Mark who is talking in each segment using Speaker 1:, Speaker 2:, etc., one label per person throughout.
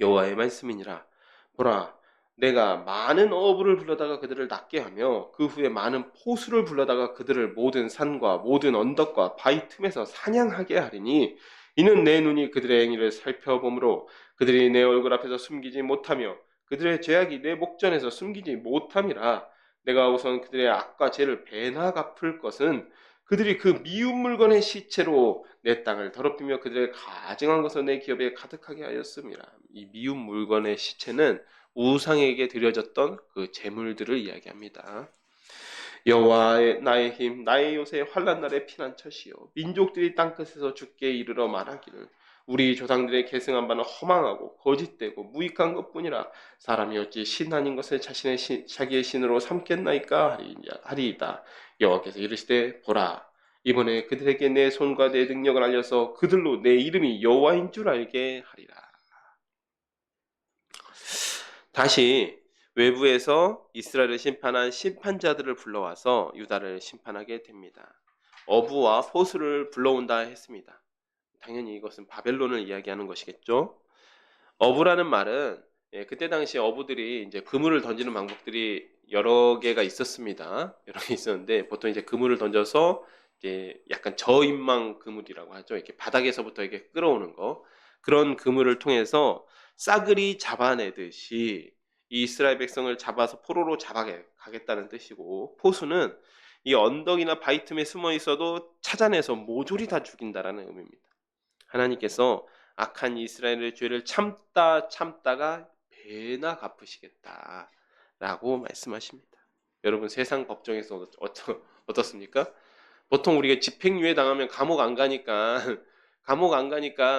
Speaker 1: 여호와의 말씀이니라. 보라, 내가 많은 어부를 불러다가 그들을 낫게 하며 그 후에 많은 포수를 불러다가 그들을 모든 산과 모든 언덕과 바위 틈에서 사냥하게 하리니 이는 내 눈이 그들의 행위를 살펴보므로 그들이 내 얼굴 앞에서 숨기지 못하며 그들의 죄악이 내 목전에서 숨기지 못함이라. 내가 우선 그들의 악과 죄를 배나 갚을 것은 그들이 그 미운 물건의 시체로 내 땅을 더럽히며 그들의 가증한 것을 내 기업에 가득하게 하였음이라. 이 미운 물건의 시체는 우상에게 드려졌던 그 제물들을 이야기합니다. 여호와의 나의 힘 나의 요새 환난 날의 피난처시요 민족들이 땅끝에서 주께 이르러 말하기를 우리 조상들의 계승한 바는 허망하고 거짓되고 무익한 것뿐이라 사람이 어찌 신 아닌 것을 자기의 신으로 삼겠나이까 하리이다. 여호와께서 이르시되 보라, 이번에 그들에게 내 손과 내 능력을 알려서 그들로 내 이름이 여호와인 줄 알게 하리라. 다시 외부에서 이스라엘을 심판한 심판자들을 불러와서 유다를 심판하게 됩니다. 어부와 포수를 불러온다 했습니다. 당연히 이것은 바벨론을 이야기하는 것이겠죠. 어부라는 말은 그때 당시 어부들이 이제 그물을 던지는 방법들이 여러 개가 있었습니다. 여러 개 있었는데 보통 이제 그물을 던져서 이제 약간 저인망 그물이라고 하죠. 이렇게 바닥에서부터 이렇게 끌어오는 거. 그런 그물을 통해서 싸그리 잡아내듯이 이 이스라엘 백성을 잡아서 포로로 잡아가겠다는 뜻이고, 포수는 이 언덕이나 바위 틈에 숨어 있어도 찾아내서 모조리 다 죽인다라는 의미입니다. 하나님께서 악한 이스라엘의 죄를 참다가 배나 갚으시겠다라고 말씀하십니다. 여러분, 세상 법정에서 어떻습니까? 보통 우리가 집행유예 당하면 감옥 안 가니까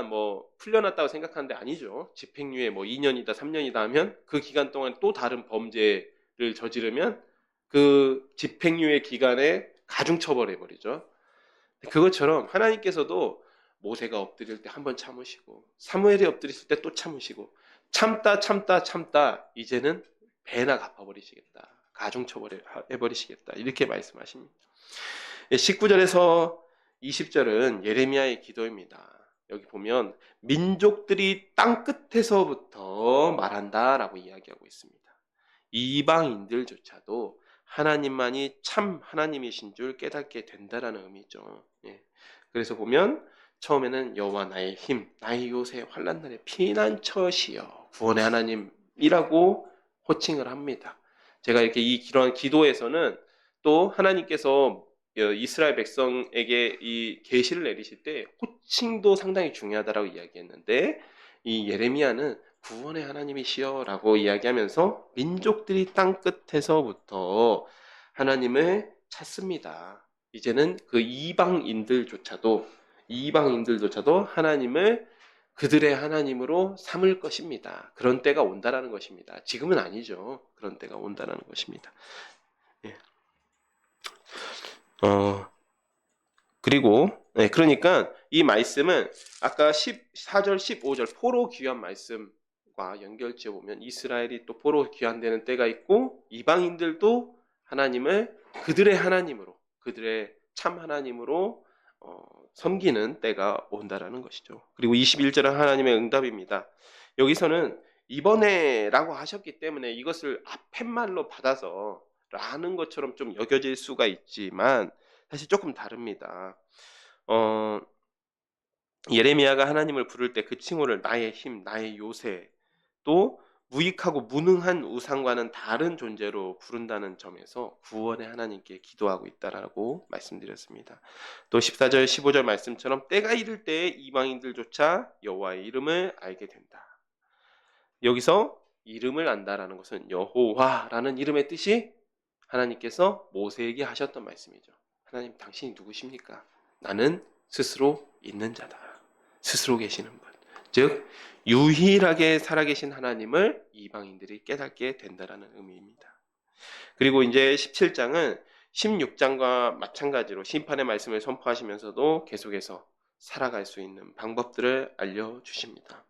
Speaker 1: 뭐 풀려났다고 생각하는데 아니죠. 집행유예 뭐 2년이다 3년이다 하면 그 기간 동안 또 다른 범죄를 저지르면 그 집행유예 기간에 가중처벌해 버리죠. 그것처럼 하나님께서도 모세가 엎드릴 때 한 번 참으시고 사무엘이 엎드렸을 때 또 참으시고 참다 이제는 배나 갚아버리시겠다. 가중처벌해 버리시겠다. 이렇게 말씀하십니다. 19절에서 20절은 예레미야의 기도입니다. 여기 보면 민족들이 땅끝에서부터 말한다라고 이야기하고 있습니다. 이방인들조차도 하나님만이 참 하나님이신 줄 깨닫게 된다라는 의미죠. 그래서 보면 처음에는 여호와 나의 힘, 나의 요새 환난 날의 피난처시여 구원의 하나님이라고 호칭을 합니다. 제가 이렇게 이런 기도에서는 또 하나님께서 이스라엘 백성에게 이 계시를 내리실 때 호칭도 상당히 중요하다라고 이야기했는데 이 예레미야는 구원의 하나님이시여라고 이야기하면서 민족들이 땅 끝에서부터 하나님을 찾습니다. 이제는 그 이방인들조차도 하나님을 그들의 하나님으로 삼을 것입니다. 그런 때가 온다라는 것입니다. 지금은 아니죠. 그런 때가 온다라는 것입니다. 예. 그리고 그러니까 이 말씀은 아까 14절 15절 포로 귀환 말씀과 연결지어 보면 이스라엘이 또 포로 귀환되는 때가 있고 이방인들도 하나님을 그들의 하나님으로 그들의 참 하나님으로 섬기는 때가 온다라는 것이죠. 그리고 21절은 하나님의 응답입니다. 여기서는 이번에라고 하셨기 때문에 이것을 앞팻말로 받아서 라는 것처럼 좀 여겨질 수가 있지만 사실 조금 다릅니다. 예레미야가 하나님을 부를 때 그 칭호를 나의 힘, 나의 요새, 또 무익하고 무능한 우상과는 다른 존재로 부른다는 점에서 구원의 하나님께 기도하고 있다라고 말씀드렸습니다. 또 14절, 15절 말씀처럼 때가 이를 때에 이방인들조차 여호와의 이름을 알게 된다. 여기서 이름을 안다라는 것은 여호와라는 이름의 뜻이 하나님께서 모세에게 하셨던 말씀이죠. 하나님, 당신이 누구십니까? 나는 스스로 있는 자다. 스스로 계시는 분. 즉 유일하게 살아계신 하나님을 이방인들이 깨닫게 된다라는 의미입니다. 그리고 이제 17장은 16장과 마찬가지로 심판의 말씀을 선포하시면서도 계속해서 살아갈 수 있는 방법들을 알려주십니다.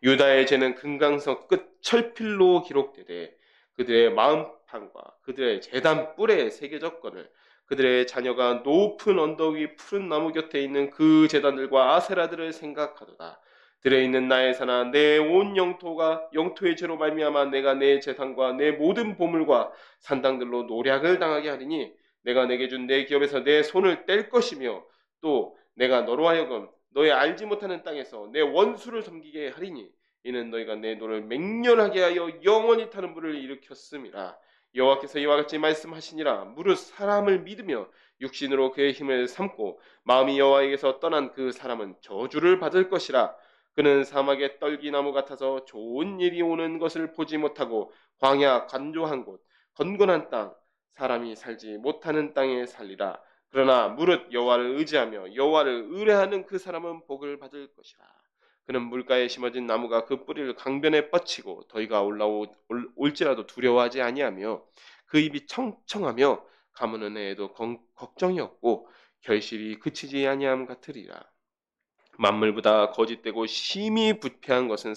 Speaker 1: 유다의 죄는 금강석 끝 철필로 기록되되 그들의 마음판과 그들의 제단 뿔에 새겨졌거늘 그들의 자녀가 높은 언덕 위 푸른 나무 곁에 있는 그 제단들과 아세라들을 생각하도다. 들에 있는 나의 산아, 내 온 영토의 죄로 말미암아 내가 내 재산과 내 모든 보물과 산당들로 노략을 당하게 하리니 내가 내게 준 내 기업에서 내 손을 뗄 것이며 또 내가 너로 하여금 너의 알지 못하는 땅에서 내 원수를 섬기게 하리니 이는 너희가 내 노를 맹렬하게 하여 영원히 타는 불을 일으켰음이라. 여호와께서 이와 같이 말씀하시니라. 무릇 사람을 믿으며 육신으로 그의 힘을 삼고 마음이 여호와에게서 떠난 그 사람은 저주를 받을 것이라. 그는 사막의 떨기나무 같아서 좋은 일이 오는 것을 보지 못하고 광야 간조한 곳 건건한 땅 사람이 살지 못하는 땅에 살리라. 그러나 무릇 여호와를 의지하며 여호와를 의뢰하는 그 사람은 복을 받을 것이라. 그는 물가에 심어진 나무가 그 뿌리를 강변에 뻗치고 더위가 올지라도 두려워하지 아니하며 그 입이 청청하며 가무는 애에도 걱정이 없고 결실이 그치지 아니함 같으리라. 만물보다 거짓되고 심히 부패한 것은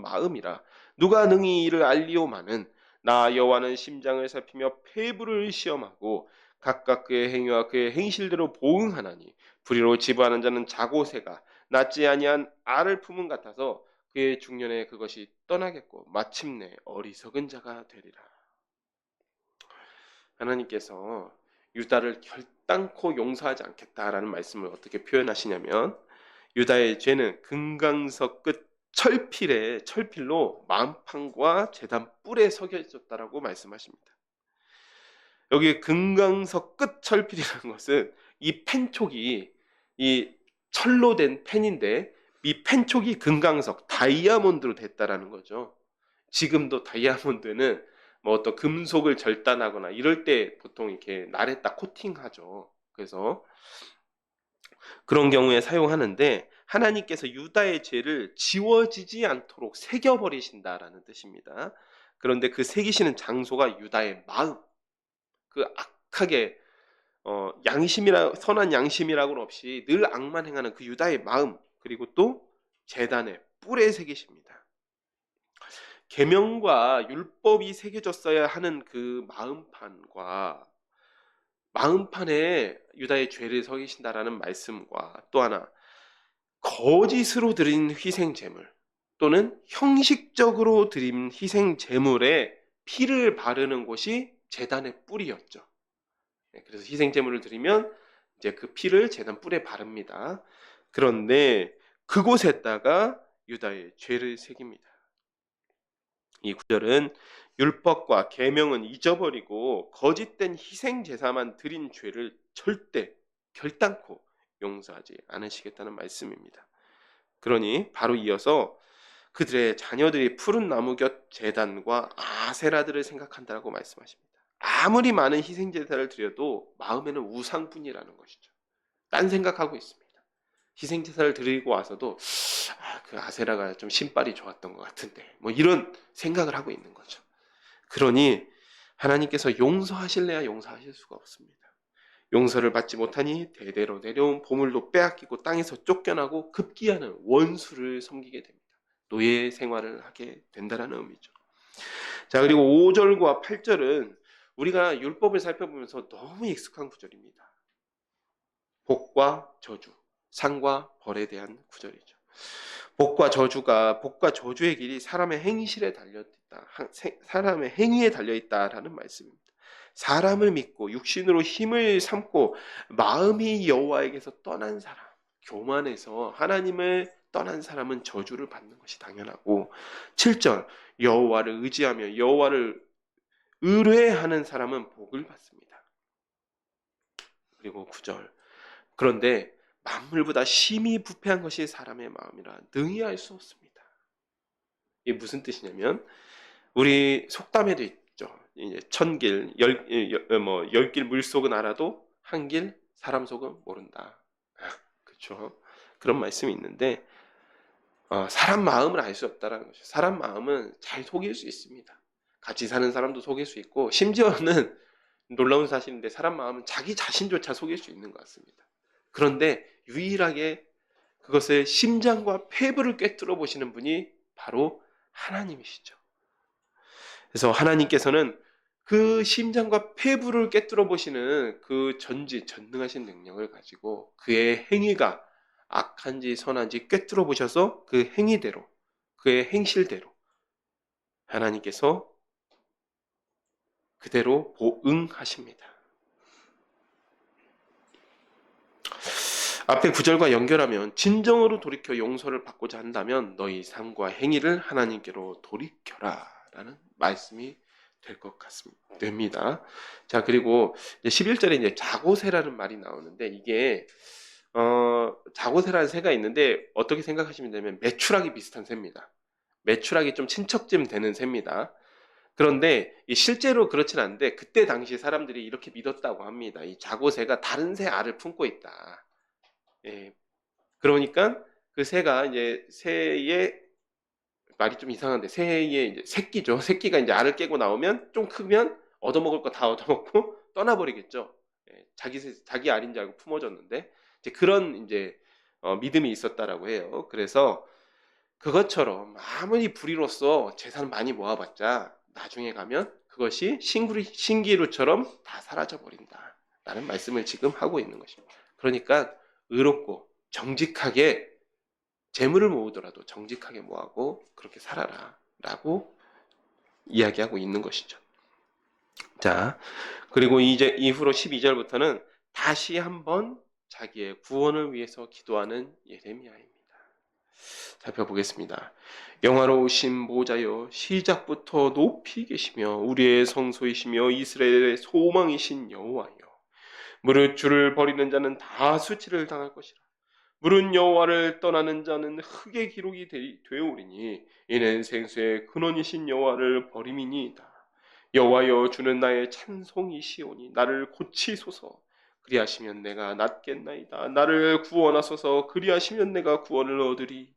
Speaker 1: 마음이라. 누가 능히 이를 알리오마는 나 여호와는 심장을 살피며 폐부를 시험하고 각각 그의 행위와 그의 행실대로 보응하나니 불의로 지부하는 자는 자고새가 낫지 아니한 알을 품은 같아서 그의 중년에 그것이 떠나겠고 마침내 어리석은 자가 되리라. 하나님께서 유다를 결단코 용서하지 않겠다라는 말씀을 어떻게 표현하시냐면 유다의 죄는 금강석 끝 철필로 마음판과 제단 뿔에 새겨 있었다라고 말씀하십니다. 여기 금강석 끝 철필이라는 것은 이 펜촉이 이 철로 된 펜인데 이 펜촉이 금강석 다이아몬드로 됐다라는 거죠. 지금도 다이아몬드는 뭐 어떤 금속을 절단하거나 이럴 때 보통 이렇게 날에다 코팅하죠. 그래서 그런 경우에 사용하는데 하나님께서 유다의 죄를 지워지지 않도록 새겨버리신다라는 뜻입니다. 그런데 그 새기시는 장소가 유다의 마음, 그 악하게 선한 양심이라고는 없이 늘 악만 행하는 그 유다의 마음, 그리고 또 제단의 뿔에 새기십니다. 계명과 율법이 새겨졌어야 하는 그 마음판에 유다의 죄를 새기신다라는 말씀과 또 하나 거짓으로 드린 희생 제물 또는 형식적으로 드린 희생 제물에 피를 바르는 곳이 제단의 뿔이었죠. 그래서 희생 제물을 드리면 이제 그 피를 제단 뿔에 바릅니다. 그런데 그곳에다가 유다의 죄를 새깁니다. 이 구절은 율법과 계명은 잊어버리고 거짓된 희생 제사만 드린 죄를 절대 결단코 용서하지 않으시겠다는 말씀입니다. 그러니 바로 이어서 그들의 자녀들이 푸른 나무 곁 제단과 아세라들을 생각한다고 말씀하십니다. 아무리 많은 희생 제사를 드려도 마음에는 우상뿐이라는 것이죠. 딴 생각하고 있습니다. 희생 제사를 드리고 와서도 그 아세라가 좀 신발이 좋았던 것 같은데 뭐 이런 생각을 하고 있는 거죠. 그러니 하나님께서 용서하실래야 용서하실 수가 없습니다. 용서를 받지 못하니 대대로 내려온 보물도 빼앗기고 땅에서 쫓겨나고 급기야는 원수를 섬기게 됩니다. 노예 생활을 하게 된다는 의미죠. 자, 그리고 5절과 8절은 우리가 율법을 살펴보면서 너무 익숙한 구절입니다. 복과 저주, 상과 벌에 대한 구절이죠. 복과 저주의 길이 사람의 행실에 달려있다. 사람의 행위에 달려있다라는 말씀입니다. 사람을 믿고 육신으로 힘을 삼고 마음이 여호와에게서 떠난 사람, 교만해서 하나님을 떠난 사람은 저주를 받는 것이 당연하고 7절 여호와를 의지하며 여호와를 의뢰하는 사람은 복을 받습니다. 그리고 9절 그런데 만물보다 심히 부패한 것이 사람의 마음이라 능히 알 수 없습니다. 이게 무슨 뜻이냐면 우리 속담에도 있죠. 이제 1000길, 10길 물속은 알아도 한 길 사람 속은 모른다. 그렇죠? 그런 말씀이 있는데 사람 마음을 알 수 없다라는 거죠. 사람 마음은 잘 속일 수 있습니다. 같이 사는 사람도 속일 수 있고 심지어는 놀라운 사실인데 사람 마음은 자기 자신조차 속일 수 있는 것 같습니다. 그런데 유일하게 그것을 심장과 폐부를 꿰뚫어 보시는 분이 바로 하나님이시죠. 그래서 하나님께서는 그 심장과 폐부를 꿰뚫어 보시는 그 전능하신 능력을 가지고 그의 행위가 악한지 선한지 꿰뚫어 보셔서 그 행위대로, 그의 행실대로 하나님께서 그대로 보응하십니다. 앞에 구절과 연결하면 진정으로 돌이켜 용서를 받고자 한다면 너희 삶과 행위를 하나님께로 돌이켜라 라는 말씀이 될 것 같습니다. 됩니다. 자, 그리고 11절에 이제 자고새라는 말이 나오는데 이게 자고새라는 새가 있는데 어떻게 생각하시면 되면 메추라기 비슷한 새입니다. 메추라기 좀 친척쯤 되는 새입니다. 그런데 실제로 그렇진 않은데 그때 당시 사람들이 이렇게 믿었다고 합니다. 이 자고새가 다른 새 알을 품고 있다. 예, 그러니까 그 새가 이제 새의 말이 좀 이상한데 새의 이제 새끼죠. 새끼가 이제 알을 깨고 나오면 좀 크면 얻어먹을 거 다 얻어먹고 떠나버리겠죠. 예, 자기 알인 줄 알고 품어줬는데 이제 그런 이제 믿음이 있었다라고 해요. 그래서 그것처럼 아무리 불의로서 재산 많이 모아봤자 나중에 가면 그것이 신기루처럼 다 사라져 버린다. 라는 말씀을 지금 하고 있는 것입니다. 그러니까 의롭고 정직하게 재물을 모으더라도 정직하게 모아고 그렇게 살아라 라고 이야기하고 있는 것이죠. 자, 그리고 이제 이후로 12절부터는 다시 한번 자기의 구원을 위해서 기도하는 예레미야입니다. 살펴보겠습니다. 영화로우신 보좌여 시작부터 높이 계시며 우리의 성소이시며 이스라엘의 소망이신 여호와여 무릇 주를 버리는 자는 다 수치를 당할 것이라. 무릇 여호와를 떠나는 자는 흙의 기록이 되오리니 이는 생수의 근원이신 여호와를 버림이니이다. 여호와여 주는 나의 찬송이시오니 나를 고치소서. 그리하시면 내가 낫겠나이다. 나를 구원하소서. 그리하시면 내가 구원을 얻으리이다.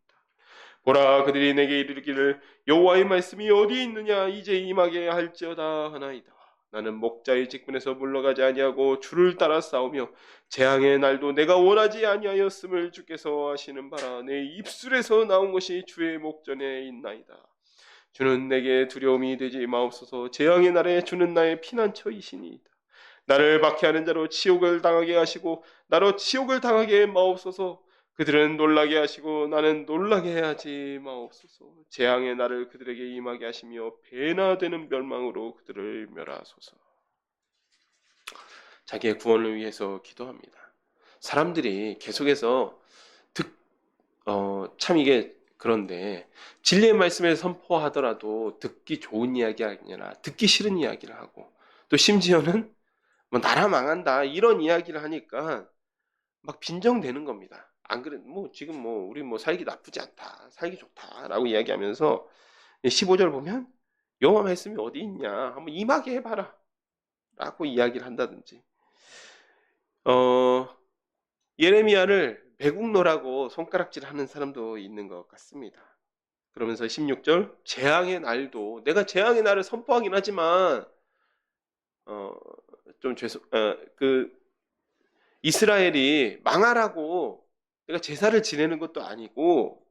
Speaker 1: 보라 그들이 내게 이르기를 여호와의 말씀이 어디 있느냐 이제 임하게 할지어다 하나이다. 나는 목자의 직분에서 물러가지 아니하고 주를 따라 싸우며 재앙의 날도 내가 원하지 아니하였음을 주께서 아시는 바라. 내 입술에서 나온 것이 주의 목전에 있나이다. 주는 내게 두려움이 되지 마옵소서. 재앙의 날에 주는 나의 피난처이시니이다. 나를 박해하는 자로 치욕을 당하게 하시고 나로 치욕을 당하게 마옵소서. 그들은 놀라게 하시고 나는 놀라게 하지 마옵소서. 재앙의 날을 그들에게 임하게 하시며 배나 되는 멸망으로 그들을 멸하소서. 자기의 구원을 위해서 기도합니다. 사람들이 계속해서 참 이게 그런데 진리의 말씀을 선포하더라도 듣기 좋은 이야기가 아니라 듣기 싫은 이야기를 하고 또 심지어는 뭐 나라 망한다 이런 이야기를 하니까 막 빈정대는 겁니다. 안 그래 뭐 지금 뭐 우리 뭐 살기 나쁘지 않다 살기 좋다라고 이야기하면서 15절 보면 여호와 말씀이 어디 있냐 한번 임하게 해봐라 라고 이야기를 한다든지 예레미야를 매국노라고 손가락질하는 사람도 있는 것 같습니다. 그러면서 16절 재앙의 날도 내가 재앙의 날을 선포하긴 하지만 그 이스라엘이 망하라고 내가 제사를 지내는 것도 아니고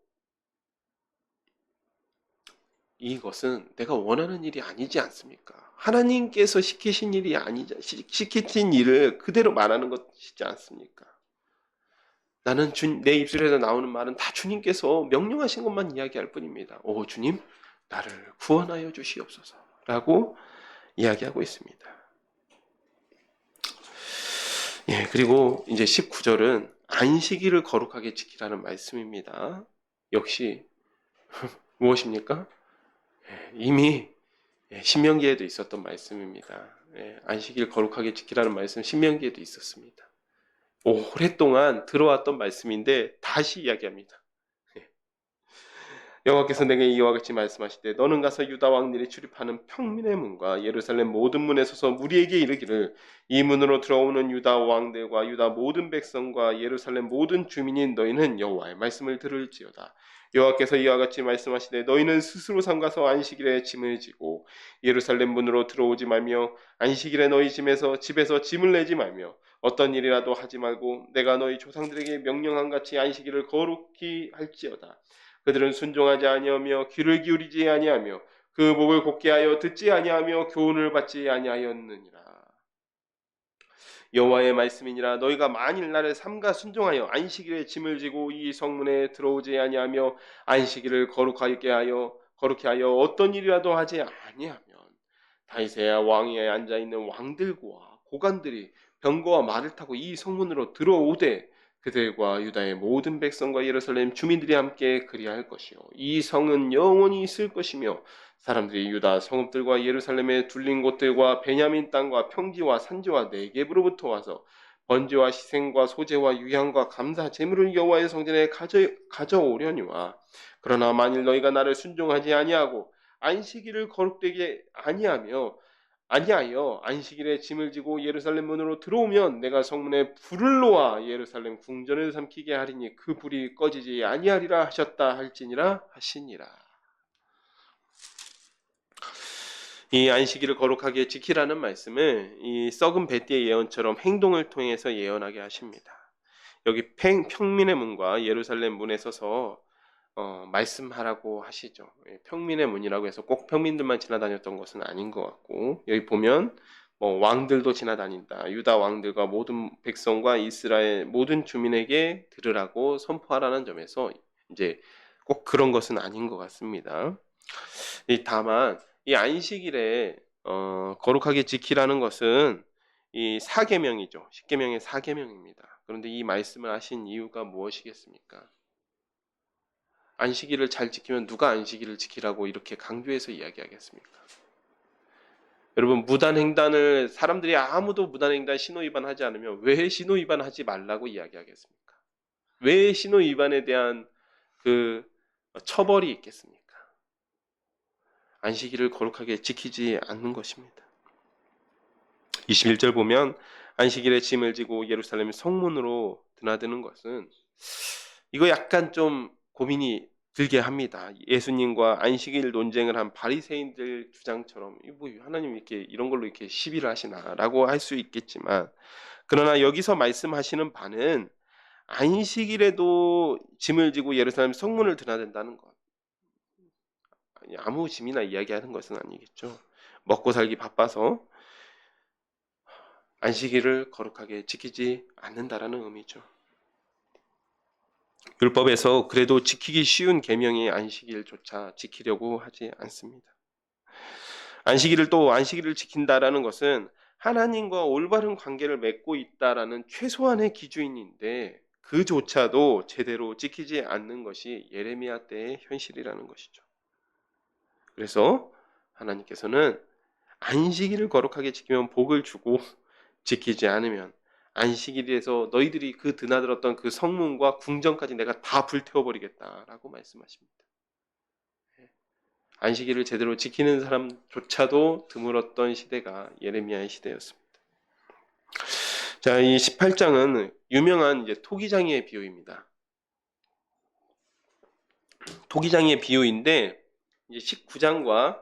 Speaker 1: 이것은 내가 원하는 일이 아니지 않습니까? 하나님께서 시키신 일이 시키신 일을 그대로 말하는 것이지 않습니까? 나는 내 입술에서 나오는 말은 다 주님께서 명령하신 것만 이야기할 뿐입니다. 오 주님 나를 구원하여 주시옵소서 라고 이야기하고 있습니다. 예, 그리고 이제 19절은 안식일을 거룩하게 지키라는 말씀입니다. 역시 무엇입니까? 이미 신명기에도 있었던 말씀입니다. 안식일 거룩하게 지키라는 말씀 신명기에도 있었습니다. 오랫동안 들어왔던 말씀인데 다시 이야기합니다. 여호와께서 내게 이와 같이 말씀하시되 너는 가서 유다 왕들이 출입하는 평민의 문과 예루살렘 모든 문에 서서 무리에게 이르기를 이 문으로 들어오는 유다 왕들과 유다 모든 백성과 예루살렘 모든 주민인 너희는 여호와의 말씀을 들을지어다. 여호와께서 이와 같이 말씀하시되 너희는 스스로 삼가서 안식일에 짐을 지고 예루살렘 문으로 들어오지 말며 안식일에 너희 집에서 짐을 내지 말며 어떤 일이라도 하지 말고 내가 너희 조상들에게 명령한 같이 안식일을 거룩히 할지어다. 그들은 순종하지 아니하며 귀를 기울이지 아니하며 그 목을 곧게 하여 듣지 아니하며 교훈을 받지 아니하였느니라. 여호와의 말씀이니라. 너희가 만일 나를 삼가 순종하여 안식일에 짐을 지고 이 성문에 들어오지 아니하며 안식일을 거룩히 하여 어떤 일이라도 하지 아니하면 다윗의 왕위에 앉아 있는 왕들과 고관들이 병거와 말을 타고 이 성문으로 들어오되 그들과 유다의 모든 백성과 예루살렘 주민들이 함께 그리할 것이요 이 성은 영원히 있을 것이며 사람들이 유다 성읍들과 예루살렘의 둘린 곳들과 베냐민 땅과 평지와 산지와 네겝으로부터 와서 번제와 희생과 소제와 유향과 감사 제물을 여호와의 성전에 가져오려니와 그러나 만일 너희가 나를 순종하지 아니하고 안식일을 거룩되게 아니하여 안식일에 짐을 지고 예루살렘 문으로 들어오면 내가 성문에 불을 놓아 예루살렘 궁전을 삼키게 하리니 그 불이 꺼지지 아니하리라 하셨다 할지니라 하시니라. 이 안식일을 거룩하게 지키라는 말씀을 이 썩은 벳디의 예언처럼 행동을 통해서 예언하게 하십니다. 여기 평민의 문과 예루살렘 문에 서서 말씀하라고 하시죠. 평민의 문이라고 해서 꼭 평민들만 지나다녔던 것은 아닌 것 같고 여기 보면 왕들도 지나다닌다. 유다 왕들과 모든 백성과 이스라엘 모든 주민에게 들으라고 선포하라는 점에서 이제 꼭 그런 것은 아닌 것 같습니다. 다만 이 안식일에 거룩하게 지키라는 것은 이 사계명이죠. 십계명의 사계명입니다. 그런데 이 말씀을 하신 이유가 무엇이겠습니까? 안식일을 잘 지키면 누가 안식일을 지키라고 이렇게 강조해서 이야기하겠습니까? 여러분 무단횡단을 사람들이 아무도 무단횡단 신호위반하지 않으면 왜 신호위반하지 말라고 이야기하겠습니까? 왜 신호위반에 대한 그 처벌이 있겠습니까? 안식일을 거룩하게 지키지 않는 것입니다. 21절 보면 안식일에 짐을 지고 예루살렘 성문으로 드나드는 것은 이거 약간 좀 고민이 들게 합니다. 예수님과 안식일 논쟁을 한 바리새인들 주장처럼 뭐 하나님 이렇게 이런 걸로 이렇게 시비를 하시나라고 할 수 있겠지만 그러나 여기서 말씀하시는 바는 안식일에도 짐을 지고 예루살렘 성문을 드나든다는 것. 아무 짐이나 이야기하는 것은 아니겠죠. 먹고 살기 바빠서 안식일을 거룩하게 지키지 않는다라는 의미죠. 율법에서 그래도 지키기 쉬운 계명이 안식일조차 지키려고 하지 않습니다. 안식일을 지킨다라는 것은 하나님과 올바른 관계를 맺고 있다라는 최소한의 기준인데 그조차도 제대로 지키지 않는 것이 예레미야 때의 현실이라는 것이죠. 그래서 하나님께서는 안식일을 거룩하게 지키면 복을 주고 지키지 않으면 안식일에서 너희들이 그 드나들었던 그 성문과 궁전까지 내가 다 불태워버리겠다라고 말씀하십니다. 안식일을 제대로 지키는 사람조차도 드물었던 시대가 예레미야의 시대였습니다. 자, 이 18장은 유명한 이제 토기장이의 비유입니다. 토기장이의 비유인데 이제 19장과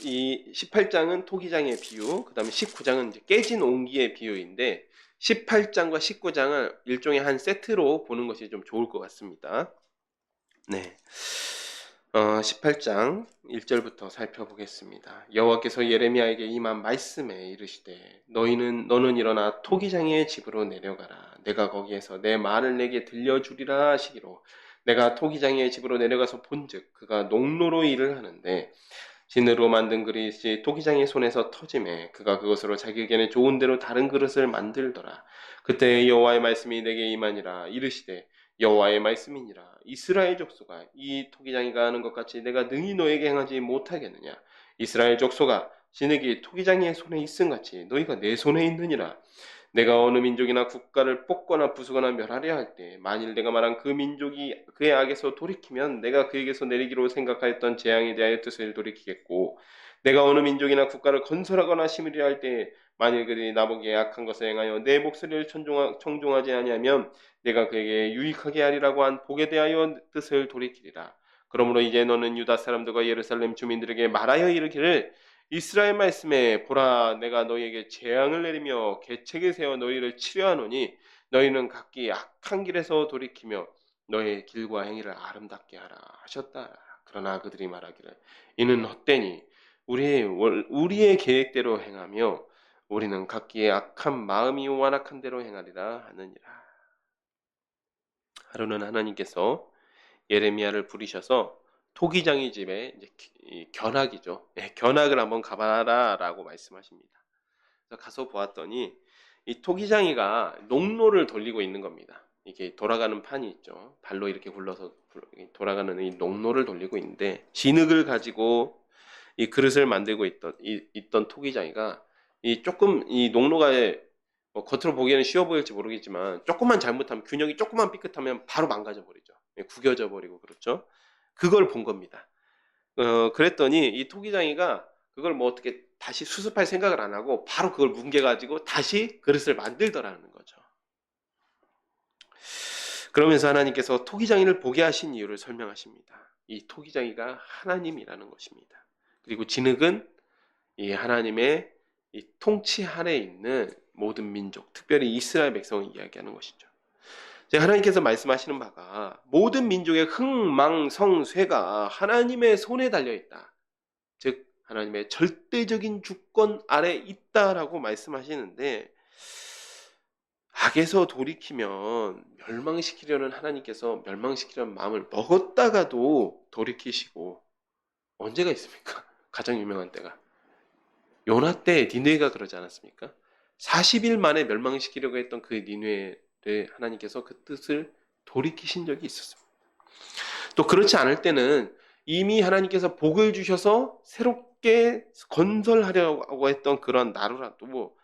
Speaker 1: 이 18장은 토기장의 비유, 그 다음에 19장은 이제 깨진 옹기의 비유인데 18장과 19장을 일종의 한 세트로 보는 것이 좀 좋을 것 같습니다. 네. 18장 1절부터 살펴보겠습니다. 여호와께서 예레미야에게 임한 말씀에 이르시되 너는 일어나 토기장의 집으로 내려가라. 내가 거기에서 내 말을 내게 들려주리라 하시기로 내가 토기장의 집으로 내려가서 본즉 그가 농로로 일을 하는데 진으로 만든 그릇이 토기장의 손에서 터지매 그가 그것으로 자기에게는 좋은 대로 다른 그릇을 만들더라. 그때 여호와의 말씀이 내게 임하니라. 이르시되 여호와의 말씀이니라. 이스라엘 족속아 이 토기장이가 하는 것 같이 내가 능히 너에게 행하지 못하겠느냐. 이스라엘 족속아 진흙이 토기장의 손에 있음같이 너희가 내 손에 있느니라. 내가 어느 민족이나 국가를 뽑거나 부수거나 멸하려 할 때 만일 내가 말한 그 민족이 그의 악에서 돌이키면 내가 그에게서 내리기로 생각하였던 재앙에 대하여 뜻을 돌이키겠고 내가 어느 민족이나 국가를 건설하거나 심으려 할 때 만일 그들이 나보기에 악한 것을 행하여 내 목소리를 청종하지 아니하면 내가 그에게 유익하게 하리라고 한 복에 대하여 뜻을 돌이키리라. 그러므로 이제 너는 유다 사람들과 예루살렘 주민들에게 말하여 이르기를 이스라엘 말씀에 보라 내가 너희에게 재앙을 내리며 계책을 세워 너희를 치려하노니 너희는 각기 악한 길에서 돌이키며 너희의 길과 행위를 아름답게 하라 하셨다. 그러나 그들이 말하기를 이는 헛되니 우리의 계획대로 행하며 우리는 각기의 악한 마음이 완악한 대로 행하리라 하느니라. 하루는 하나님께서 예레미야를 부르셔서 토기장이 집에 이제 견학이죠. 견학을 한번 가봐라라고 말씀하십니다. 그래서 가서 보았더니 이 토기장이가 농로를 돌리고 있는 겁니다. 이게 돌아가는 판이 있죠. 발로 이렇게 굴러서 돌아가는 이 농로를 돌리고 있는데 진흙을 가지고 이 그릇을 만들고 있던 토기장이가 조금 이 농로가 뭐 겉으로 보기에는 쉬워 보일지 모르겠지만 조금만 잘못하면 균형이 조금만 삐끗하면 바로 망가져 버리죠. 구겨져 버리고 그렇죠. 그걸 본 겁니다. 그랬더니 이 토기장이가 그걸 뭐 어떻게 다시 수습할 생각을 안 하고 바로 그걸 뭉개가지고 다시 그릇을 만들더라는 거죠. 그러면서 하나님께서 토기장이를 보게 하신 이유를 설명하십니다. 이 토기장이가 하나님이라는 것입니다. 그리고 진흙은 이 하나님의 이 통치 아래에 있는 모든 민족, 특별히 이스라엘 백성을 이야기하는 것이죠. 하나님께서 말씀하시는 바가 모든 민족의 흥망성쇠가 하나님의 손에 달려있다. 즉 하나님의 절대적인 주권 아래 있다라고 말씀하시는데 악에서 돌이키면 멸망시키려는 하나님께서 멸망시키려는 마음을 먹었다가도 돌이키시고 언제가 있습니까? 가장 유명한 때가 요나 때 니느웨가 그러지 않았습니까? 40일 만에 멸망시키려고 했던 그 니느웨를 하나님께서 그 뜻을 돌이키신 적이 있었습니다. 또 그렇지 않을 때는 이미 하나님께서 복을 주셔서 새롭게 건설하려고 했던 그런 나루라도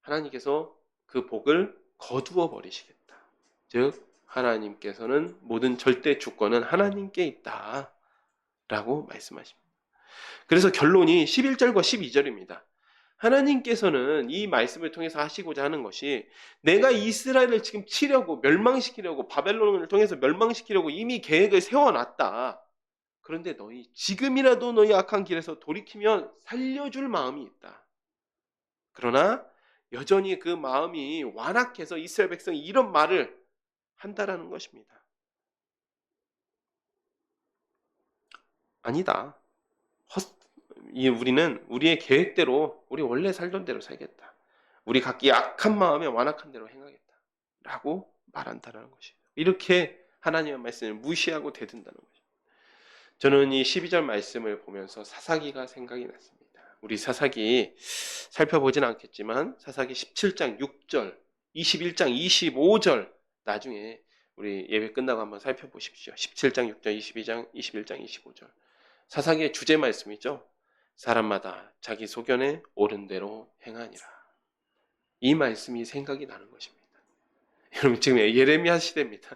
Speaker 1: 하나님께서 그 복을 거두어 버리시겠다. 즉 하나님께서는 모든 절대 주권은 하나님께 있다 라고 말씀하십니다. 그래서 결론이 11절과 12절입니다. 하나님께서는 이 말씀을 통해서 하시고자 하는 것이 내가 이스라엘을 지금 치려고 멸망시키려고 바벨론을 통해서 멸망시키려고 이미 계획을 세워놨다. 그런데 지금이라도 너희 악한 길에서 돌이키면 살려줄 마음이 있다. 그러나 여전히 그 마음이 완악해서 이스라엘 백성이 이런 말을 한다라는 것입니다. 아니다. 우리는 우리의 계획대로 우리 원래 살던 대로 살겠다. 우리 각기 악한 마음에 완악한 대로 행하겠다. 라고 말한다는 것이에요. 이렇게 하나님의 말씀을 무시하고 대든다는 거죠. 저는 이 12절 말씀을 보면서 사사기가 생각이 났습니다. 우리 사사기 살펴보진 않겠지만 사사기 17장 6절, 21장 25절 나중에 우리 예배 끝나고 한번 살펴보십시오. 17장 6절, 22장, 21장 25절 사사기의 주제 말씀이죠. 사람마다 자기 소견에 옳은 대로 행하니라. 이 말씀이 생각이 나는 것입니다. 여러분 지금 예레미야 시대입니다.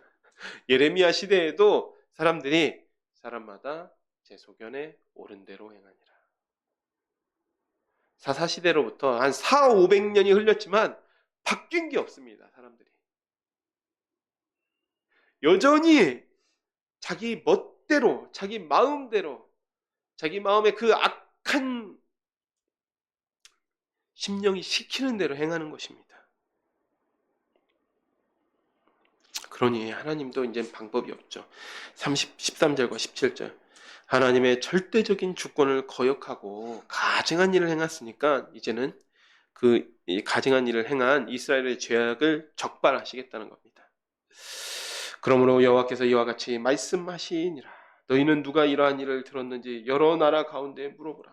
Speaker 1: 예레미야 시대에도 사람마다 제 소견에 옳은 대로 행하니라. 사사시대로부터 한 400~500년이 흘렸지만 바뀐 게 없습니다. 사람들이. 여전히 자기 멋대로, 자기 마음대로, 자기 마음의 그 악한 심령이 시키는 대로 행하는 것입니다. 그러니 하나님도 이제 방법이 없죠. 13절과 17절 하나님의 절대적인 주권을 거역하고 가증한 일을 행했으니까 이제는 그 가증한 일을 행한 이스라엘의 죄악을 적발하시겠다는 겁니다. 그러므로 여호와께서 이와 같이 말씀하시니라. 너희는 누가 이러한 일을 들었는지 여러 나라 가운데 물어보라.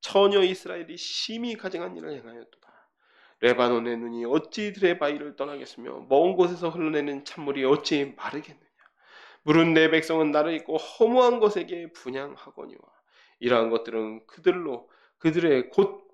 Speaker 1: 처녀 이스라엘이 심히 가증한 일을 행하였도다. 레바논의 눈이 어찌 들의 바위를 떠나겠으며 먼 곳에서 흘러내는 찬물이 어찌 마르겠느냐. 물은 내 백성은 나를 잊고 허무한 것에게 분향하거니와 이러한 것들은 그들의 곧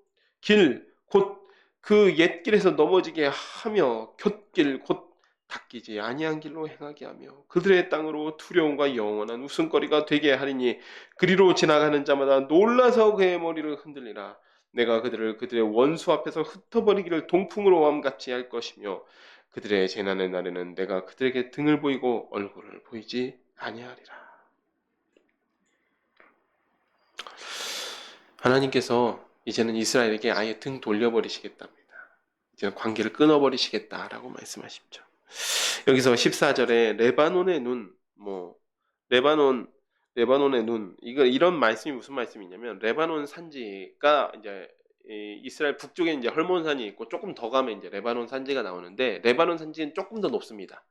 Speaker 1: 그 옛길에서 넘어지게 하며 곁길 곧 닦이지 아니한 길로 행하게 하며 그들의 땅으로 두려움과 영원한 웃음거리가 되게 하리니 그리로 지나가는 자마다 놀라서 그의 머리를 흔들리라. 내가 그들의 원수 앞에서 흩어버리기를 동풍으로 함같이 할 것이며 그들의 재난의 날에는 내가 그들에게 등을 보이고 얼굴을 보이지 아니하리라. 하나님께서 이제는 이스라엘에게 아예 등 돌려버리시겠답니다. 이제는 관계를 끊어버리시겠다라고 말씀하십죠. 여기서 14절에 레바논의 눈, 레바논의 눈, 이런 말씀이 무슨 말씀이냐면 레바논 산지가 이제 이스라엘 북쪽에 이제 헐몬산이 있고 조금 더 가면 이제 레바논 산지가 나오는데 레바논 산지는 조금 더 높습니다.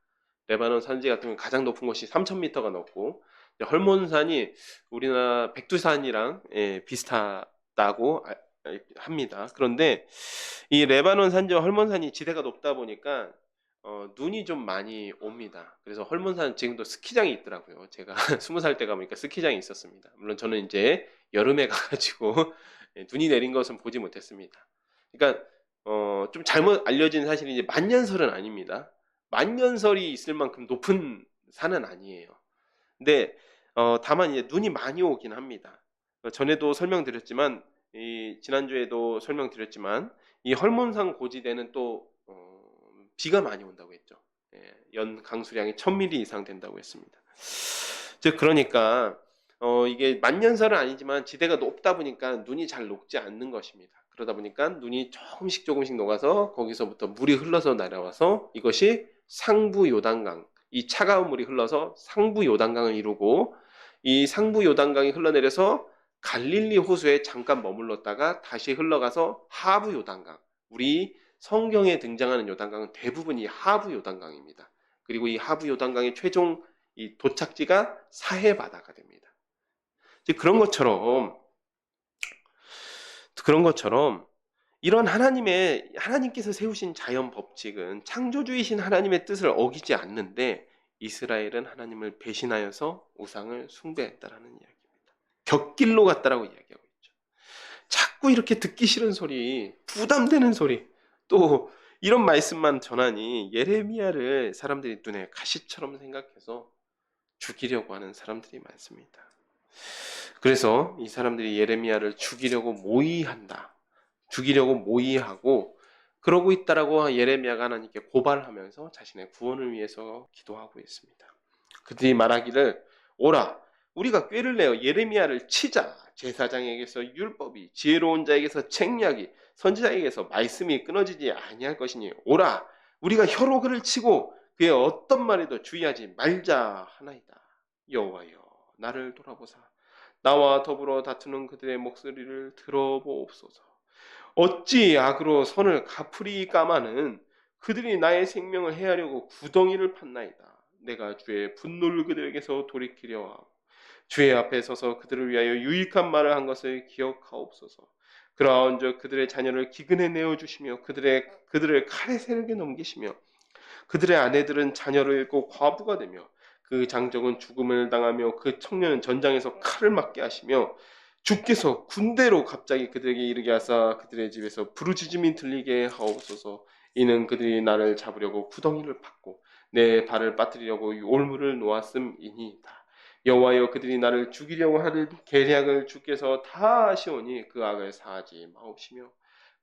Speaker 1: 레바논 산지 같은 경우 가장 높은 곳이 3,000m가 높고 헐몬산이 우리나라 백두산이랑 비슷하다고 합니다. 그런데 이 레바논 산지와 헐몬산이 지대가 높다 보니까 눈이 좀 많이 옵니다. 그래서 헐몬산 지금도 스키장이 있더라고요. 제가 20살 때 가보니까 스키장이 있었습니다. 물론 저는 이제 여름에 가가지고 눈이 내린 것은 보지 못했습니다. 그러니까 좀 잘못 알려진 사실은 이제 만년설은 아닙니다. 만년설이 있을 만큼 높은 산은 아니에요. 근데 다만 이제 눈이 많이 오긴 합니다. 전에도 설명드렸지만 지난주에도 설명드렸지만 이 헐몬산 고지대는 또 비가 많이 온다고 했죠. 연 강수량이 1000mm 이상 된다고 했습니다. 즉 그러니까 이게 만년설은 아니지만 지대가 높다 보니까 눈이 잘 녹지 않는 것입니다. 그러다 보니까 눈이 조금씩 녹아서 거기서부터 물이 흘러서 내려와서 이것이 상부 요단강, 이 차가운 물이 흘러서 상부 요단강을 이루고 이 상부 요단강이 흘러내려서 갈릴리 호수에 잠깐 머물렀다가 다시 흘러가서 하부 요단강, 우리 성경에 등장하는 요단강은 대부분 이 하부 요단강입니다. 그리고 이 하부 요단강의 최종 이 도착지가 사해 바다가 됩니다. 즉 그런 것처럼 이런 하나님께서 세우신 자연 법칙은 창조주이신 하나님의 뜻을 어기지 않는데 이스라엘은 하나님을 배신하여서 우상을 숭배했다라는 이야기입니다. 곁길로 갔다라고 이야기하고 있죠. 자꾸 이렇게 듣기 싫은 소리, 부담되는 소리, 또 이런 말씀만 전하니 예레미야를 사람들이 눈에 가시처럼 생각해서 죽이려고 하는 사람들이 많습니다. 그래서 이 사람들이 예레미야를 죽이려고 모의하고 그러고 있다라고 예레미야가 하나님께 고발하면서 자신의 구원을 위해서 기도하고 있습니다. 그들이 말하기를 오라 우리가 꾀를 내어 예레미야를 치자. 제사장에게서 율법이, 지혜로운 자에게서 책략이, 선지자에게서 말씀이 끊어지지 아니할 것이니 오라 우리가 혀로 그를 치고 그의 어떤 말에도 주의하지 말자 하나이다. 여호와여 나를 돌아보사 나와 더불어 다투는 그들의 목소리를 들어보옵소서. 어찌 악으로 선을 갚으리 까마는 그들이 나의 생명을 해하려고 구덩이를 팠나이다. 내가 주의 분노를 그들에게서 돌이키려 하고 주의 앞에 서서 그들을 위하여 유익한 말을 한 것을 기억하옵소서. 그러한즉 그들의 자녀를 기근에 내어주시며 그들을 칼의 세력에 넘기시며 그들의 아내들은 자녀를 잃고 과부가 되며 그 장정은 죽음을 당하며 그 청년은 전장에서 칼을 맞게 하시며 주께서 군대로 갑자기 그들에게 이르게 하사 그들의 집에서 부르짖음이 들리게 하옵소서. 이는 그들이 나를 잡으려고 구덩이를 팠고 내 발을 빠뜨리려고 올무를 놓았음이니이다. 여호와여 그들이 나를 죽이려고 하는 계략을 주께서 다 아시오니 그 악을 사하지 마옵시며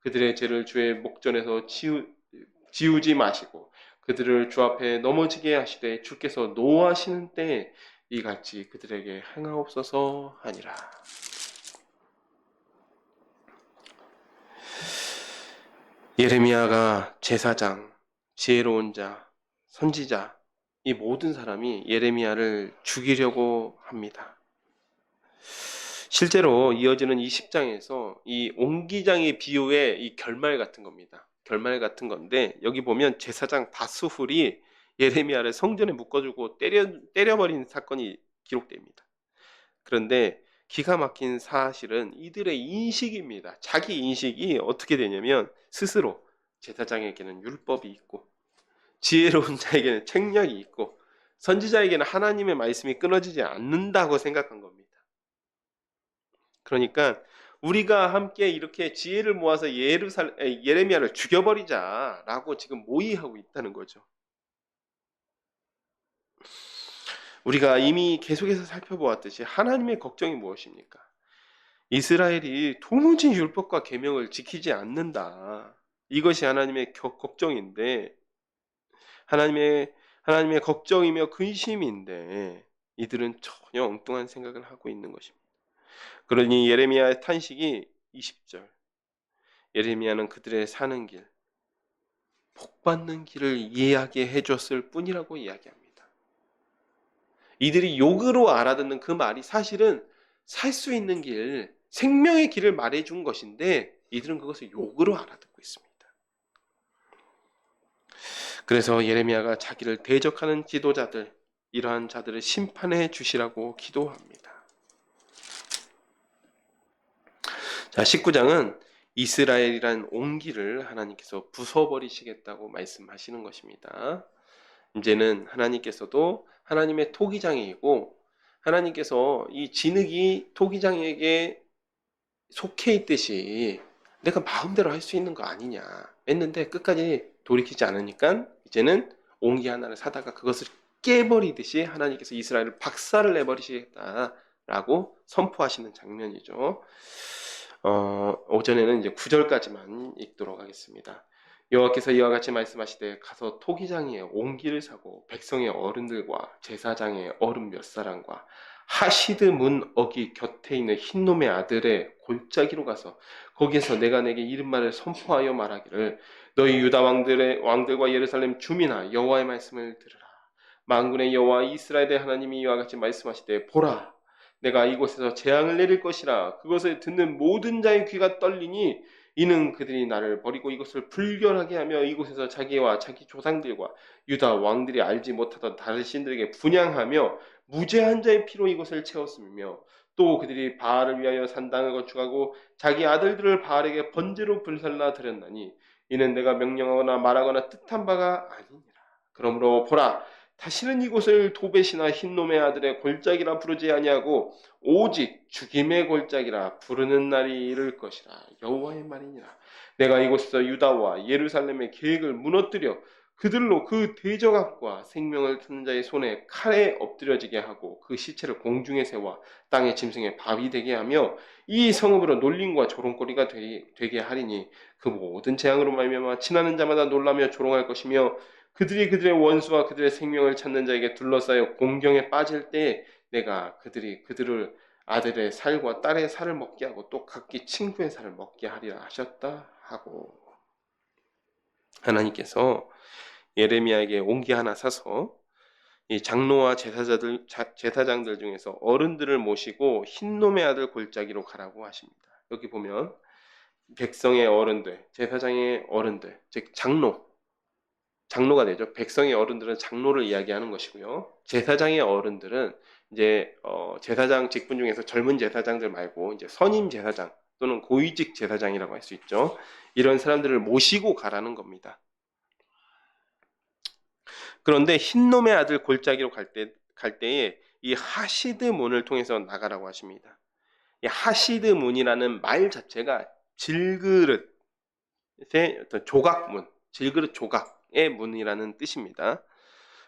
Speaker 1: 그들의 죄를 주의 목전에서 지우지 마시고 그들을 주 앞에 넘어지게 하시되 주께서 노하시는 때에 이같이 그들에게 행하옵소서 하니라. 예레미야가 제사장, 지혜로운 자, 선지자 이 모든 사람이 예레미야를 죽이려고 합니다. 실제로 이어지는 이 10장에서 이 옹기장의 비유의 이 결말 같은 겁니다. 결말 같은 건데 여기 보면 제사장 바스훌이 예레미야를 성전에 묶어주고 때려버린 사건이 기록됩니다. 그런데 기가 막힌 사실은 이들의 인식입니다. 자기 인식이 어떻게 되냐면 스스로 제사장에게는 율법이 있고 지혜로운 자에게는 책략이 있고 선지자에게는 하나님의 말씀이 끊어지지 않는다고 생각한 겁니다. 그러니까 우리가 함께 이렇게 지혜를 모아서 예레미야를 죽여버리자라고 지금 모의하고 있다는 거죠. 우리가 이미 계속해서 살펴보았듯이 하나님의 걱정이 무엇입니까? 이스라엘이 도무지 율법과 계명을 지키지 않는다. 이것이 하나님의 걱정인데 하나님의 걱정이며 근심인데 이들은 전혀 엉뚱한 생각을 하고 있는 것입니다. 그러니 예레미야의 탄식이 20절. 예레미야는 그들의 사는 길, 복받는 길을 이해하게 해줬을 뿐이라고 이야기합니다. 이들이 욕으로 알아듣는 그 말이 사실은 살 수 있는 길, 생명의 길을 말해준 것인데 이들은 그것을 욕으로 알아듣고 있습니다. 그래서 예레미야가 자기를 대적하는 지도자들, 이러한 자들을 심판해 주시라고 기도합니다. 자, 19장은 이스라엘이란 옹기를 하나님께서 부숴버리시겠다고 말씀하시는 것입니다. 이제는 하나님께서도 하나님의 토기장이고, 하나님께서 이 진흙이 토기장에게 속해 있듯이 내가 마음대로 할 수 있는 거 아니냐 했는데 끝까지 돌이키지 않으니까 이제는 옹기 하나를 사다가 그것을 깨버리듯이 하나님께서 이스라엘을 박살을 내버리시겠다라고 선포하시는 장면이죠. 오전에는 이제 9절까지만 읽도록 하겠습니다. 여호와께서 이와 같이 말씀하시되 가서 토기장에 옹기를 사고 백성의 어른들과 제사장의 어른 몇 사람과 하시드 문 어기 곁에 있는 흰놈의 아들의 골짜기로 가서 거기에서 내가 내게 이른 말을 선포하여 말하기를 너희 유다 왕들과 예루살렘 주민아 여호와의 말씀을 들으라. 만군의 여호와 이스라엘의 하나님이 이와 같이 말씀하시되 보라 내가 이곳에서 재앙을 내릴 것이라. 그것을 듣는 모든 자의 귀가 떨리니 이는 그들이 나를 버리고 이것을 불결하게 하며 이곳에서 자기와 자기 조상들과 유다 왕들이 알지 못하던 다른 신들에게 분향하며 무죄한 자의 피로 이곳을 채웠으며 또 그들이 바알을 위하여 산당을 건축하고 자기 아들들을 바알에게 번제로 불살라 드렸나니 이는 내가 명령하거나 말하거나 뜻한 바가 아니니라. 그러므로 보라 다시는 이곳을 도벳이나 흰놈의 아들의 골짜기라 부르지 아니하고 오직 죽임의 골짜기라 부르는 날이 이를 것이라. 여호와의 말이니라. 내가 이곳에서 유다와 예루살렘의 계획을 무너뜨려 그들로 그 대적악과 생명을 찾는 자의 손에 칼에 엎드려지게 하고 그 시체를 공중에 세워 땅의 짐승의 밥이 되게 하며 이 성읍으로 놀림과 조롱거리가 되게 하리니 그 모든 재앙으로 말미암아 지나는 자마다 놀라며 조롱할 것이며 그들이 그들의 원수와 그들의 생명을 찾는 자에게 둘러싸여 공경에 빠질 때에 내가 그들을 아들의 살과 딸의 살을 먹게 하고 또 각기 친구의 살을 먹게 하리라 하셨다 하고, 하나님께서 예레미야에게 옹기 하나 사서 이 장로와 제사장들 중에서 어른들을 모시고 흰놈의 아들 골짜기로 가라고 하십니다. 여기 보면 백성의 어른들, 제사장의 어른들, 즉 장로가 되죠. 백성의 어른들은 장로를 이야기하는 것이고요. 제사장의 어른들은 이제 제사장 직분 중에서 젊은 제사장들 말고 이제 선임 제사장 또는 고위직 제사장이라고 할 수 있죠. 이런 사람들을 모시고 가라는 겁니다. 그런데 흰놈의 아들 골짜기로 갈 때에 이 하시드 문을 통해서 나가라고 하십니다. 이 하시드 문이라는 말 자체가 질그릇의 어떤 조각문, 질그릇 조각의 문이라는 뜻입니다.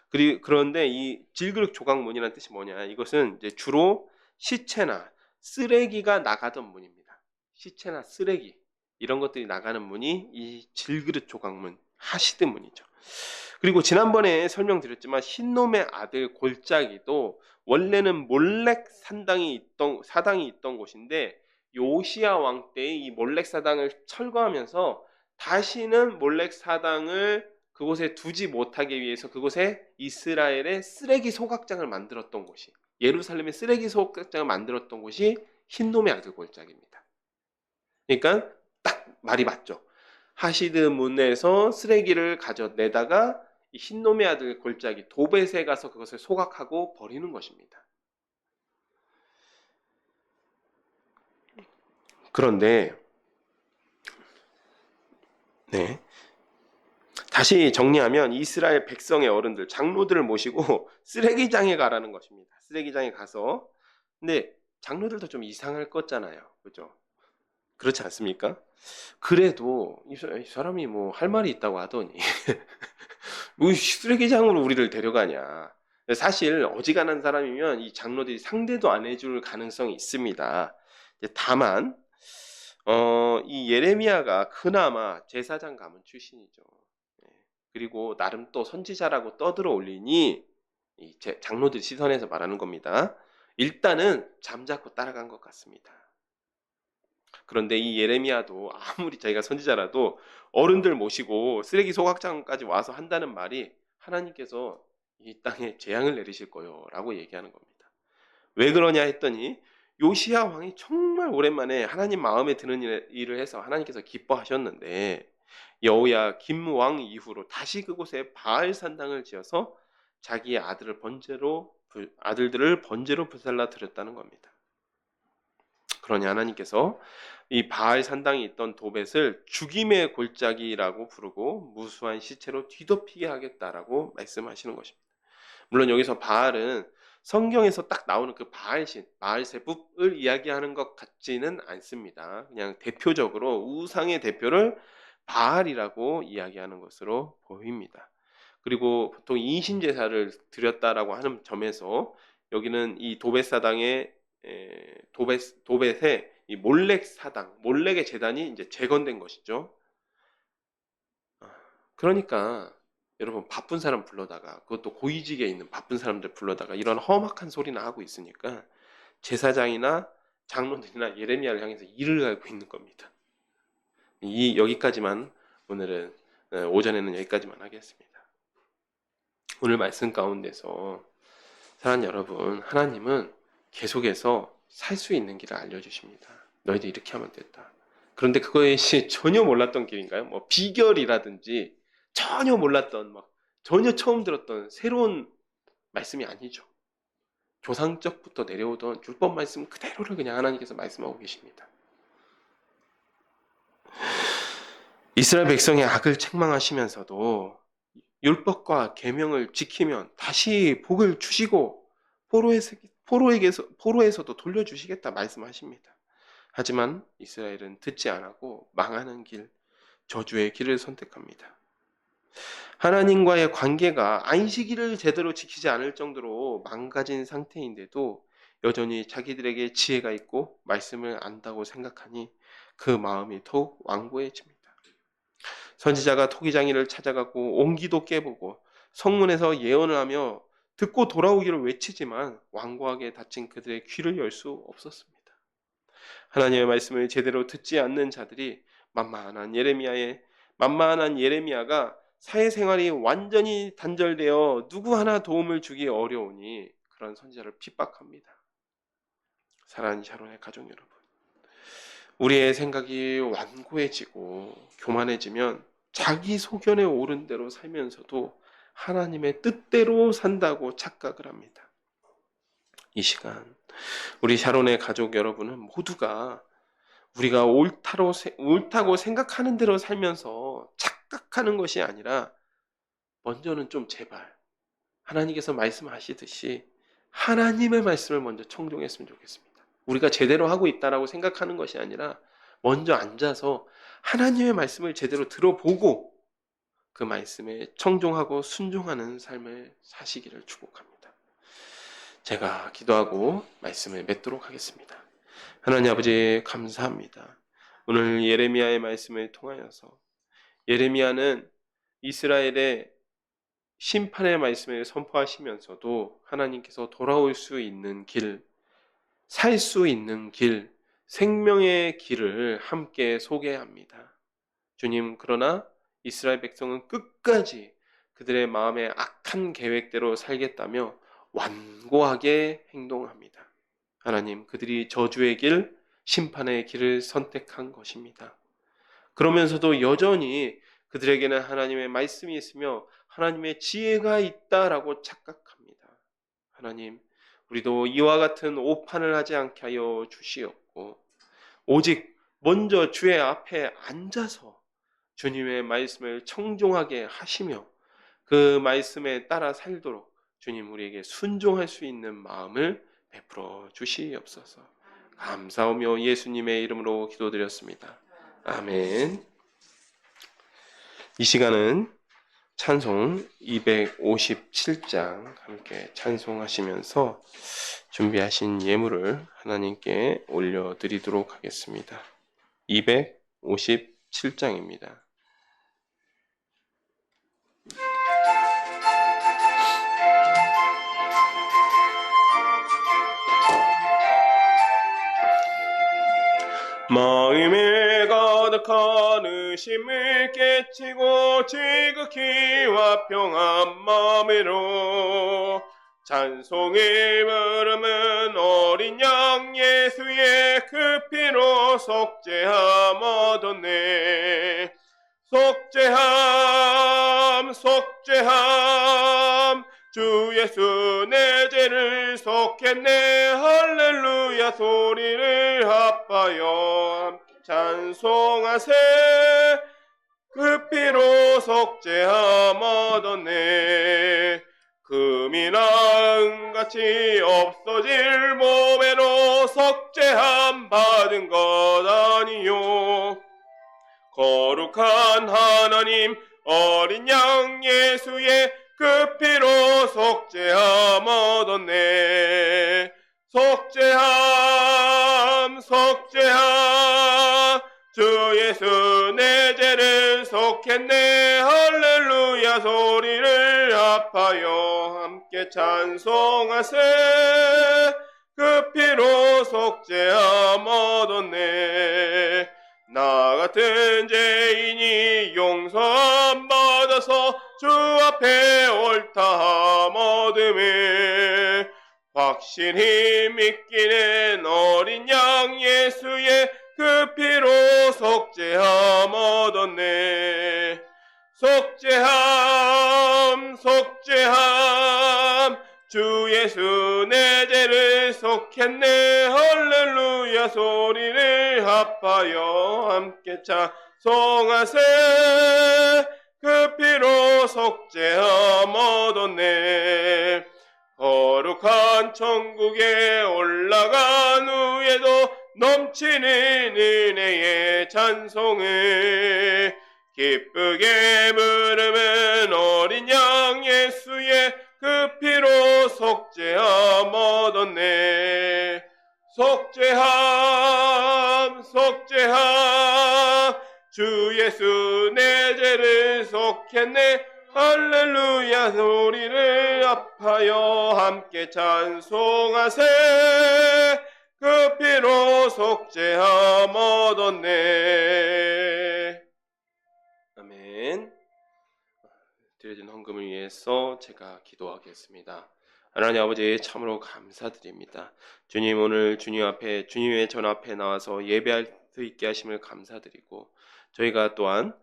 Speaker 1: 그런데 이 질그릇 조각문이라는 뜻이 뭐냐? 이것은 이제 주로 시체나 쓰레기가 나가던 문입니다. 시체나 쓰레기 이런 것들이 나가는 문이 이 질그릇 조각문, 하시드 문이죠. 그리고 지난번에 설명드렸지만 흰놈의 아들 골짜기도 원래는 몰렉 사당이 있던 곳인데 요시야 왕 때 이 몰렉 사당을 철거하면서 다시는 몰렉 사당을 그곳에 두지 못하기 위해서 그곳에 이스라엘의 쓰레기 소각장을 만들었던 곳이, 예루살렘의 쓰레기 소각장을 만들었던 곳이 흰놈의 아들 골짜기입니다. 그러니까 딱 말이 맞죠. 하시드 문에서 쓰레기를 가져내다가 이 흰놈의 아들 골짜기 도벳에 가서 그것을 소각하고 버리는 것입니다. 그런데 다시 정리하면 이스라엘 백성의 어른들, 장로들을 모시고 쓰레기장에 가라는 것입니다. 쓰레기장에 가서, 근데 장로들도 좀 이상할 거잖아요. 그죠? 그렇지 않습니까? 그래도 이 사람이 뭐 할 말이 있다고 하더니 뭐 쓰레기장으로 우리를 데려가냐. 사실 어지간한 사람이면 이 장로들이 상대도 안 해줄 가능성이 있습니다. 다만 이 예레미야가 그나마 제사장 가문 출신이죠. 그리고 나름 또 선지자라고 떠들어 올리니 이 장로들 시선에서 말하는 겁니다. 일단은 잠자코 따라간 것 같습니다. 그런데 이 예레미야도 아무리 자기가 선지자라도 어른들 모시고 쓰레기 소각장까지 와서 한다는 말이 하나님께서 이 땅에 재앙을 내리실 거요 라고 얘기하는 겁니다. 왜 그러냐 했더니 요시야 왕이 정말 정말 오랜만에 하나님 마음에 드는 일을 해서 하나님께서 기뻐하셨는데, 여호야 김왕 이후로 다시 그곳에 바알 산당을 지어서 자기의 아들들을 번제로 불살라 드렸다는 겁니다. 그러니 하나님께서 이 바알 산당이 있던 도벳을 죽임의 골짜기라고 부르고 무수한 시체로 뒤덮이게 하겠다라고 말씀하시는 것입니다. 물론 여기서 바알은 성경에서 딱 나오는 그 바알신, 바알세붑을 이야기하는 것 같지는 않습니다. 그냥 대표적으로 우상의 대표를 바알이라고 이야기하는 것으로 보입니다. 그리고 보통 인신제사를 드렸다라고 하는 점에서 여기는 이 도벳의 이 몰렉 사당, 몰렉의 제단이 이제 재건된 것이죠. 그러니까 여러분, 바쁜 사람 불러다가, 그것도 고위직에 있는 바쁜 사람들 불러다가 이런 험악한 소리나 하고 있으니까 제사장이나 장로들이나 예레미야를 향해서 이를 갈고 있는 겁니다. 여기까지만, 오늘은 오전에는 여기까지만 하겠습니다. 오늘 말씀 가운데서 사랑하는 여러분, 하나님은 계속해서 살 수 있는 길을 알려주십니다. 너희들 이렇게 하면 됐다. 그런데 그것이 전혀 몰랐던 길인가요? 뭐 비결이라든지 전혀 몰랐던, 전혀 처음 들었던 새로운 말씀이 아니죠. 조상적부터 내려오던 율법 말씀 그대로를 그냥 하나님께서 말씀하고 계십니다. 이스라엘 백성의 악을 책망하시면서도 율법과 계명을 지키면 다시 복을 주시고 포로에서도 돌려주시겠다 말씀하십니다. 하지만 이스라엘은 듣지 않고 망하는 길, 저주의 길을 선택합니다. 하나님과의 관계가 안식일을 제대로 지키지 않을 정도로 망가진 상태인데도 여전히 자기들에게 지혜가 있고 말씀을 안다고 생각하니 그 마음이 더욱 완고해집니다. 선지자가 토기장이를 찾아가고 옹기도 깨보고 성문에서 예언을 하며 듣고 돌아오기를 외치지만 완고하게 닫힌 그들의 귀를 열 수 없었습니다. 하나님의 말씀을 제대로 듣지 않는 자들이 만만한 예레미야가 사회생활이 완전히 단절되어 누구 하나 도움을 주기 어려우니 그런 선지자를 핍박합니다. 사랑하는 샤론의 가족 여러분, 우리의 생각이 완고해지고 교만해지면 자기 소견에 옳은 대로 살면서도 하나님의 뜻대로 산다고 착각을 합니다. 이 시간 우리 샤론의 가족 여러분은 모두가 우리가 옳다고 생각하는 대로 살면서 착각하는 것이 아니라 먼저는 좀 제발 하나님께서 말씀하시듯이 하나님의 말씀을 먼저 청종했으면 좋겠습니다. 우리가 제대로 하고 있다라고 생각하는 것이 아니라 먼저 앉아서 하나님의 말씀을 제대로 들어보고 그 말씀에 청종하고 순종하는 삶을 사시기를 축복합니다. 제가 기도하고 말씀을 맺도록 하겠습니다. 하나님 아버지, 감사합니다. 오늘 예레미야의 말씀을 통하여서 예레미야는 이스라엘의 심판의 말씀을 선포하시면서도 하나님께서 돌아올 수 있는 길, 살 수 있는 길, 생명의 길을 함께 소개합니다. 주님, 그러나 이스라엘 백성은 끝까지 그들의 마음의 악한 계획대로 살겠다며 완고하게 행동합니다. 하나님, 그들이 저주의 길, 심판의 길을 선택한 것입니다. 그러면서도 여전히 그들에게는 하나님의 말씀이 있으며 하나님의 지혜가 있다라고 착각합니다. 하나님, 우리도 이와 같은 오판을 하지 않게 하여 주시옵고 오직 먼저 주의 앞에 앉아서 주님의 말씀을 청종하게 하시며 그 말씀에 따라 살도록 주님 우리에게 순종할 수 있는 마음을 베풀어 주시옵소서. 감사하며 예수님의 이름으로 기도드렸습니다. 아멘. 이 시간은 찬송 257장 함께 찬송하시면서 준비하신 예물을 하나님께 올려드리도록 하겠습니다. 257장입니다. 마음에 가득한 의심을 깨치고 지극히와 평안 마음으로 찬송의 부름은 어린 양 예수의 그 피로 속죄함 얻었네. 속죄함 속죄함 주 예수 내 죄를 속했네. 할렐루야 소리를 합하여 찬송하세. 그 피로 속죄함 얻었네. 금이나 은같이 없어질 몸에로 속죄함 받은 것 아니요. 거룩한 하나님 어린 양 예수의 그 피로 속죄함 얻었네. 속죄함 속죄함 주 예수 내 죄를 속했네. 할렐루야 소리를 합하여 함께 찬송하세. 그 피로 속죄함 얻었네. 나 같은 죄인이 용서함 받아서 주 앞에 옳다함 얻음에 확실히 믿기는 어린 양 예수의 그 피로 속죄함 얻었네. 속죄함 속죄함 주 예수 내 죄를 속했네. 할렐루야 소리를 합하여 함께 찬송하세. 그 피로 속죄함 얻었네. 거룩한 천국에 올라간 후에도 넘치는 은혜의 찬송을 기쁘게 부르면 어린 양 예수의 그 피로 속죄함 얻었네. 속죄함 속죄함 주 예수 내 죄를 속했네. 할렐루야 소리를 합하여 함께 찬송하세. 그 피로 속죄함 얻었네. 아멘. 드려진 헌금을 위해서 제가 기도하겠습니다. 하나님 아버지 참으로 감사드립니다. 주님 오늘 주님의 전 앞에 나와서 예배할 수 있게 하심을 감사드리고 저희가 또한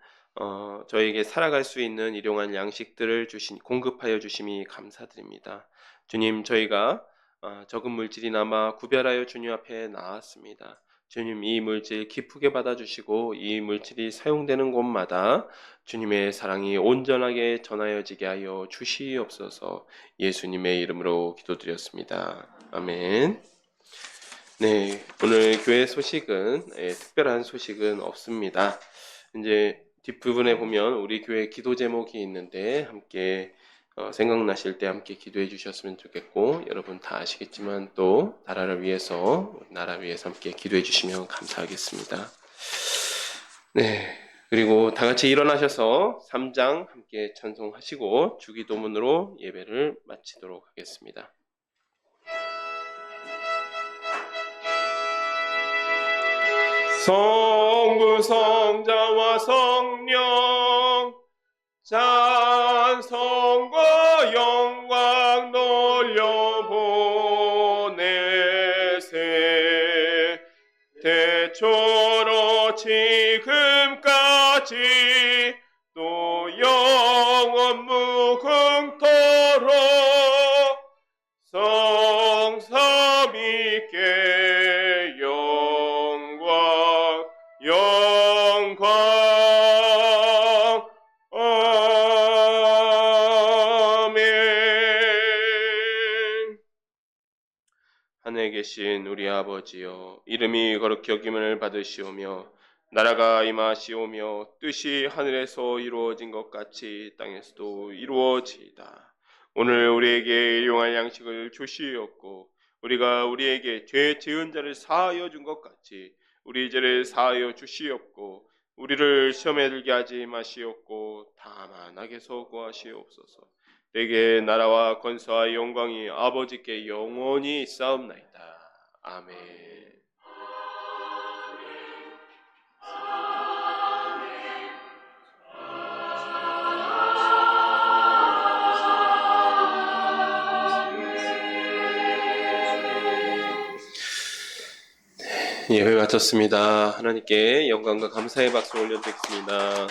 Speaker 1: 저에게 살아갈 수 있는 일용할 양식들을 공급하여 주심이 감사드립니다. 주님 저희가 적은 물질이나마 구별하여 주님 앞에 나왔습니다. 주님 이 물질 기쁘게 받아주시고 이 물질이 사용되는 곳마다 주님의 사랑이 온전하게 전하여지게 하여 주시옵소서. 예수님의 이름으로 기도드렸습니다. 아멘. 네, 오늘 교회 소식은 특별한 소식은 없습니다. 이제 뒷부분에 보면 우리 교회 기도 제목이 있는데 함께 생각나실 때 함께 기도해 주셨으면 좋겠고 여러분 다 아시겠지만 또 나라 위해서 함께 기도해 주시면 감사하겠습니다. 네, 그리고 다 같이 일어나셔서 3장 함께 찬송하시고 주기도문으로 예배를 마치도록 하겠습니다. 성부 성자와 성령 찬송과 영광 돌려보내세. 대초로 지금까지 또 영원 무궁토록 성삼위께 영광 아멘. 하늘에 계신 우리 아버지여 이름이 거룩히 여김을 받으시오며 나라가 임하시오며 뜻이 하늘에서 이루어진 것 같이 땅에서도 이루어지이다. 오늘 우리에게 일용할 양식을 주시옵고 우리가 우리에게 죄 지은 자를 사하여 준 것 같이 우리 죄를 사하여 주시옵고 우리를 시험에 들게 하지 마시옵고 다만 악에서 구하시옵소서. 내게 나라와 권세와 영광이 아버지께 영원히 있사옵나이다. 아멘. 예배 마쳤습니다. 하나님께 영광과 감사의 박수 올려드리겠습니다.